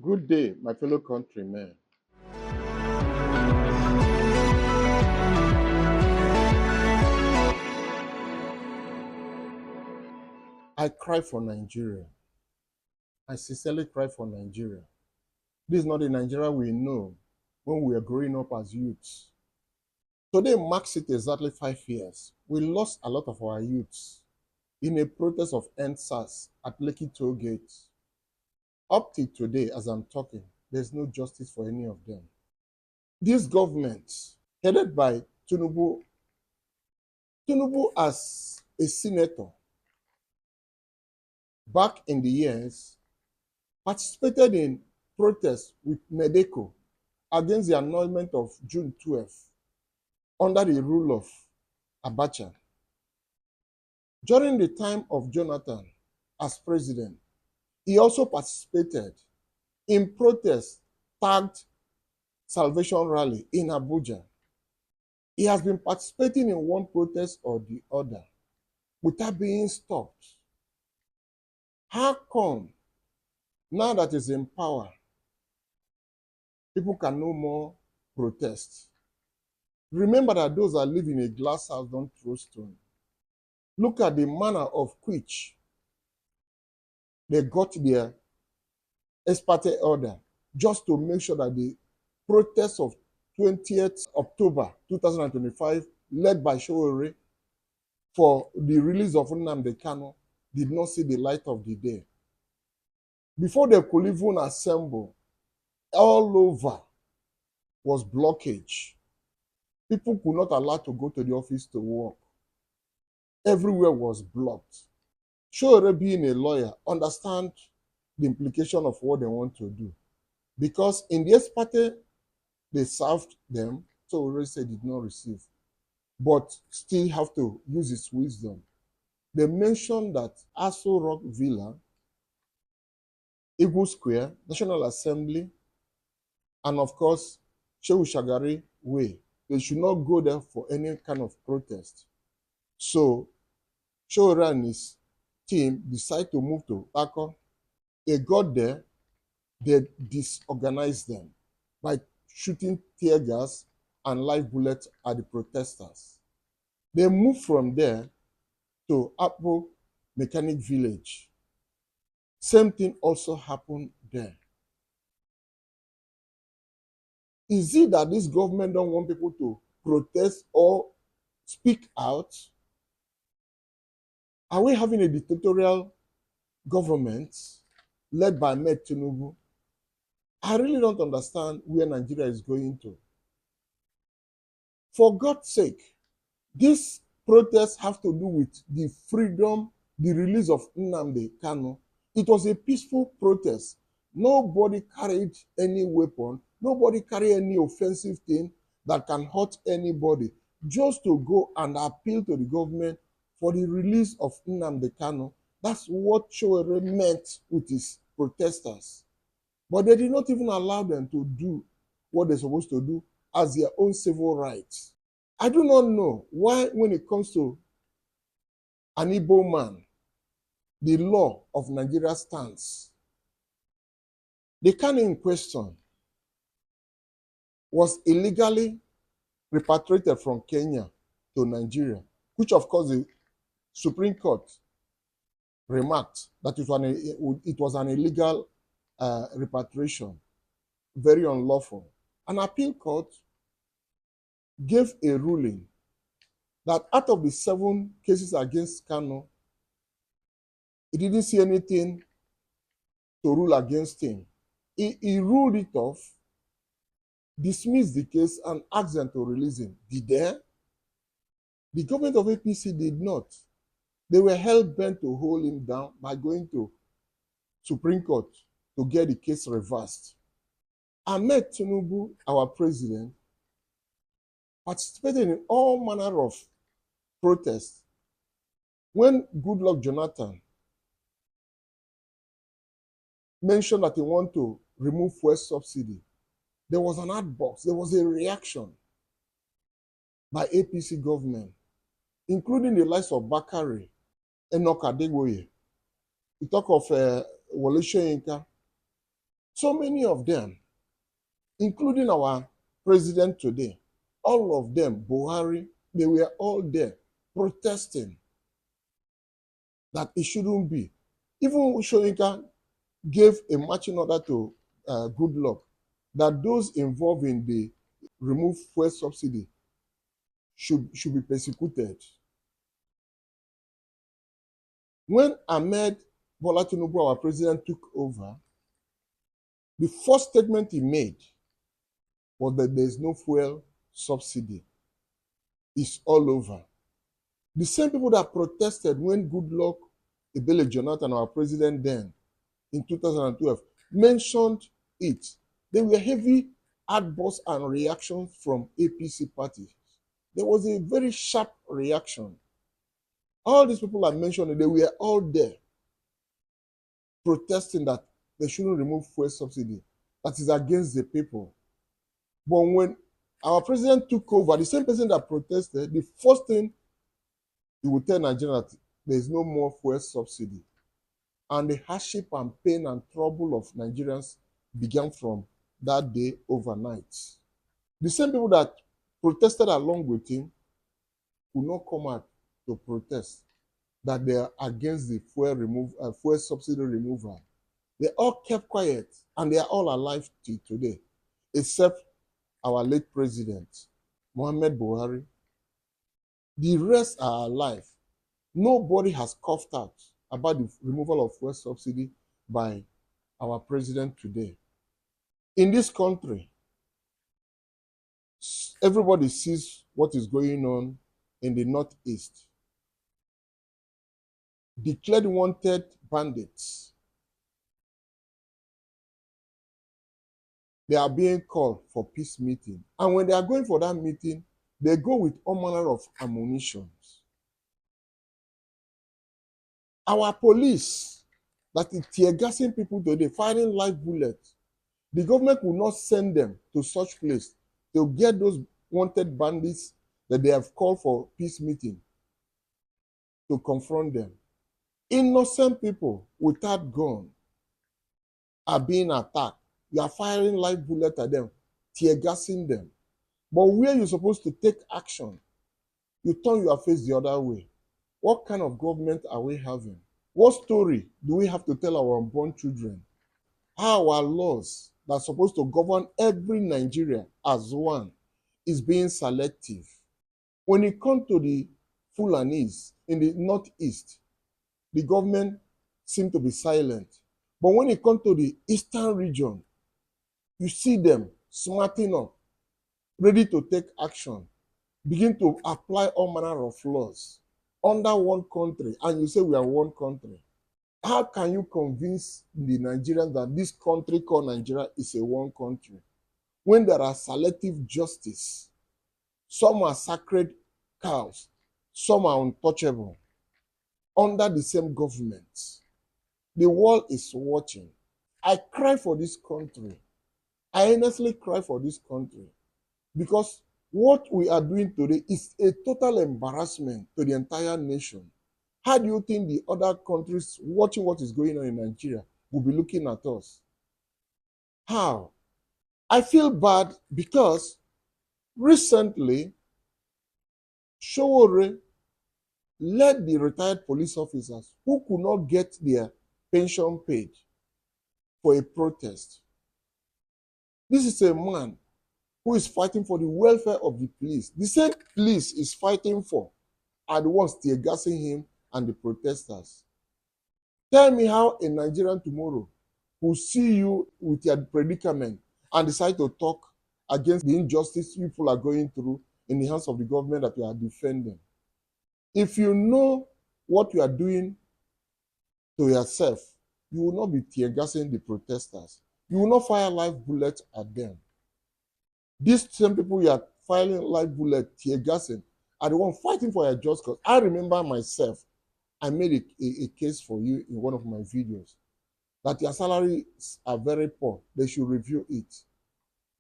Good day, my fellow countrymen. I cry for Nigeria. I sincerely cry for Nigeria. This is not the Nigeria we know when we were growing up as youths. Today marks it exactly 5 years. We lost a lot of our youths in a protest of End SARS at Lekki Toll Gate. Up till today, as I'm talking, there's no justice for any of them. This government, headed by Tinubu as a senator, back in the years, participated in protests with Medeco against the annulment of June 12th under the rule of Abacha. During the time of Jonathan as president, he also participated in protests tagged Salvation Rally in Abuja. He has been participating in one protest or the other without being stopped. How come now that he's in power, people can no more protest? Remember that those that live in a glass house don't throw stone. Look at the manner of which they got their ex parte order just to make sure that the protest of 20th October 2025, led by Showore, for the release of Nnamdi Kanu, did not see the light of the day. Before they could even assemble, all over was blockage. People could not allow to go to the office to work. Everywhere was blocked. Showore, being a lawyer, understand the implication of what they want to do. Because in the ex parte, they served them, so already said did not receive. But still have to use his wisdom. They mentioned that Aso Rock Villa, Eagle Square, National Assembly, and of course, Shehu Shagari Way, they should not go there for any kind of protest. So, Showore and his team decided to move to Tako. They got there, they disorganized them by shooting tear gas and live bullets at the protesters. They moved from there to Apple Mechanic Village. Same thing also happened there. Is it that this government don't want people to protest or speak out? Are we having a dictatorial government led by Ahmed Tinubu? I really don't understand where Nigeria is going to. For God's sake, these protests have to do with the freedom, the release of Nnamdi Kanu. It was a peaceful protest. Nobody carried any weapon. Nobody carried any offensive thing that can hurt anybody. Just to go and appeal to the government for the release of Nnamdi Kanu. That's what Showore meant with his protesters. But they did not even allow them to do what they're supposed to do as their own civil rights. I do not know why, when it comes to an Igbo man, the law of Nigeria stands. The Kanu in question was illegally repatriated from Kenya to Nigeria, which of course the Supreme Court remarked that it was an illegal repatriation, very unlawful. An appeal court gave a ruling that out of the 7 cases against Kanu, he didn't see anything to rule against him. He ruled it off, dismissed the case, and asked them to release him. Did they? The government of APC did not. They were hell-bent to hold him down by going to Supreme Court to get the case reversed. Ahmed Tinubu, our president, participated in all manner of protests. When Goodluck Jonathan mentioned that he wanted to remove fuel subsidy, there was an outburst, there was a reaction by APC government, including the likes of Bakare, Enoch Adegboye. We talk of Wole Soyinka. So many of them, including our president today, all of them, Buhari, they were all there protesting that it shouldn't be. Even Shoyinka gave a marching order to Goodluck that those involved in the remove fuel subsidy should be persecuted. When Ahmed Bola Tinubu, our president, took over, the first statement he made was that there is no fuel subsidy. It's all over. The same people that protested when Goodluck Ebele Jonathan, our president then, in 2012, mentioned it, there were heavy outbursts and reactions from APC party. There was a very sharp reaction. All these people I mentioned, they were all there protesting that they shouldn't remove fuel subsidy. That is against the people. But when our president took over, the same person that protested, the first thing he would tell Nigerians that there is no more fuel subsidy. And the hardship and pain and trouble of Nigerians began from that day overnight. The same people that protested along with him could not come out to protest that they are against the fuel subsidy removal. They all kept quiet and they are all alive till today, except our late president, Muhammad Buhari. The rest are alive. Nobody has coughed out about the removal of fuel subsidy by our president today. In this country, everybody sees what is going on in the Northeast. Declared wanted bandits. They are being called for peace meeting. And when they are going for that meeting, they go with all manner of ammunition. Our police that is tear gassing people today, firing live bullets, the government will not send them to such place to get those wanted bandits that they have called for peace meeting to confront them. Innocent people without gun are being attacked. You are firing live bullets at them, tear gassing them. But where you're supposed to take action, you turn your face the other way. What kind of government are we having? What story do we have to tell our unborn children? How our laws that are supposed to govern every Nigeria as one is being selective. When it comes to the Fulanis in the Northeast, the government seems to be silent. But when it comes to the Eastern region, you see them smarting up, ready to take action, begin to apply all manner of laws under one country, and you say we are one country. How can you convince the Nigerians that this country called Nigeria is a one country when there are selective justice? Some are sacred cows, some are untouchable under the same government. The world is watching. I cry for this country. I honestly cry for this country because what we are doing today is a total embarrassment to the entire nation. How do you think the other countries watching what is going on in Nigeria will be looking at us? How? I feel bad because recently, Showore led the retired police officers who could not get their pension paid for a protest. This is a man who is fighting for the welfare of the police. The same police is fighting for are the ones tear gassing him and the protesters. Tell me how a Nigerian tomorrow will see you with your predicament and decide to talk against the injustice people are going through in the hands of the government that you are defending. If you know what you are doing to yourself, you will not be tear gassing the protesters. You will not fire live bullets at them. These same people you are firing live bullets, tear gassing, are the ones fighting for your just cause. I remember myself, I made a case for you in one of my videos that your salaries are very poor. They should review it.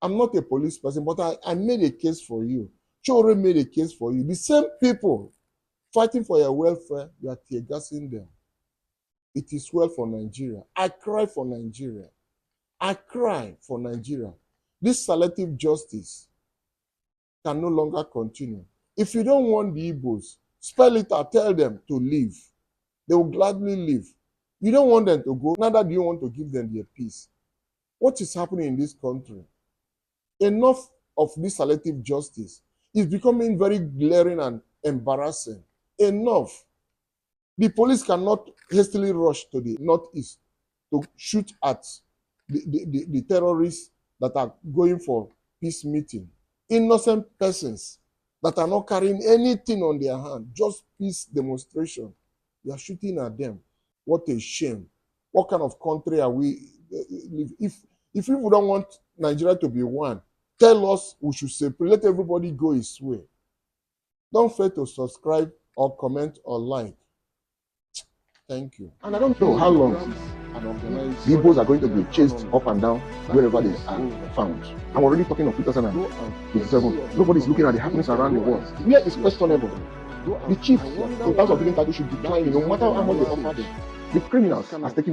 I'm not a police person, but I made a case for you. Chore made a case for you. The same people fighting for your welfare, you are tear gassing them. It is well for Nigeria. I cry for Nigeria. I cry for Nigeria. This selective justice can no longer continue. If you don't want the Igbos, spell it out, tell them to leave. They will gladly leave. You don't want them to go, neither do you want to give them their peace. What is happening in this country? Enough of this selective justice is becoming very glaring and embarrassing. Enough. The police cannot hastily rush to the northeast to shoot at the terrorists that are going for peace meeting. Innocent persons that are not carrying anything on their hand, just peace demonstration. You are shooting at them. What a shame. What kind of country are we living? If people don't want Nigeria to be one, tell us we should separate. Let everybody go his way. Don't fail to subscribe or comment or like. Thank you. And I don't know how long the Igbos are going to be chased up and down wherever they are found. I'm already talking of 2027. Nobody's looking at the happenings around the world. Where is questionable? The chiefs, in terms of giving title, should decline, no matter how much they offer them. The criminals are taking